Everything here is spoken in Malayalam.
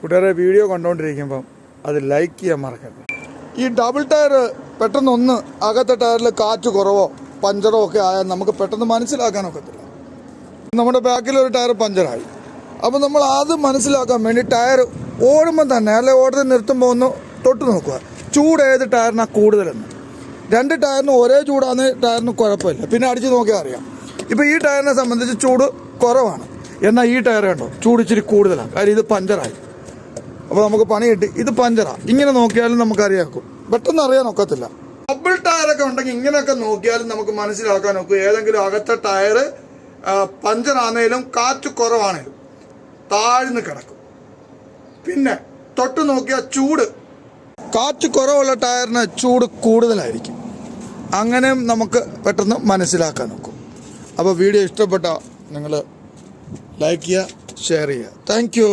കൂട്ടുകാരെ വീഡിയോ കണ്ടുകൊണ്ടിരിക്കുമ്പം അത് ലൈക്ക് ചെയ്യാൻ മറക്കരുത്. ഈ ഡബിൾ ടയർ പെട്ടെന്ന് ഒന്ന് അകത്തെ ടയറിൽ കാറ്റ് കുറവോ പഞ്ചറോ ഒക്കെ ആയാൽ നമുക്ക് പെട്ടെന്ന് മനസ്സിലാക്കാനൊക്കത്തില്ല. നമ്മുടെ ബാക്കിലൊരു ടയർ പഞ്ചറായി. അപ്പോൾ നമ്മൾ അത് മനസ്സിലാക്കാൻ വേണ്ടി ടയർ ഓടുമ്പം തന്നെ അല്ലെ ഓടുന്നത് നിർത്തുമ്പോൾ ഒന്ന് തൊട്ട് നോക്കുക, ചൂട് ഏത് ടയറിനാണ് കൂടുതലെന്ന്. രണ്ട് ടയറിന് ഒരേ ചൂടാന്ന് ടയറിന് കുഴപ്പമില്ല, പിന്നെ അടിച്ച് നോക്കിയാൽ അറിയാം. ഇപ്പോൾ ഈ ടയറിനെ സംബന്ധിച്ച് ചൂട് കുറവാണ്, എന്നാൽ ഈ ടയർ കണ്ടോ ചൂട് ഇച്ചിരി കൂടുതലാണ്, കാര്യം ഇത് പഞ്ചറായി. അപ്പോൾ നമുക്ക് പണി കിട്ടി, ഇത് പഞ്ചറാണ്. ഇങ്ങനെ നോക്കിയാലും നമുക്കറിയാക്കും, പെട്ടെന്ന് അറിയാൻ ഒക്കത്തില്ല. ഡബിൾ ടയറൊക്കെ ഉണ്ടെങ്കിൽ ഇങ്ങനെയൊക്കെ നോക്കിയാലും നമുക്ക് മനസ്സിലാക്കാൻ നോക്കും ഏതെങ്കിലും അകത്തെ ടയർ പഞ്ചറാണേലും കാറ്റ് കുറവാണേലും താഴ്ന്ന് കിടക്കും. പിന്നെ തൊട്ട് നോക്കിയാൽ ചൂട്, കാറ്റ് കുറവുള്ള ടയറിന് ചൂട് കൂടുതലായിരിക്കും. അങ്ങനെയും നമുക്ക് പെട്ടെന്ന് മനസ്സിലാക്കാൻ നോക്കും. അപ്പോൾ വീഡിയോ ഇഷ്ടപ്പെട്ട നിങ്ങൾ ലൈക്ക് ചെയ്യുക, ഷെയർ ചെയ്യുക. Thank you.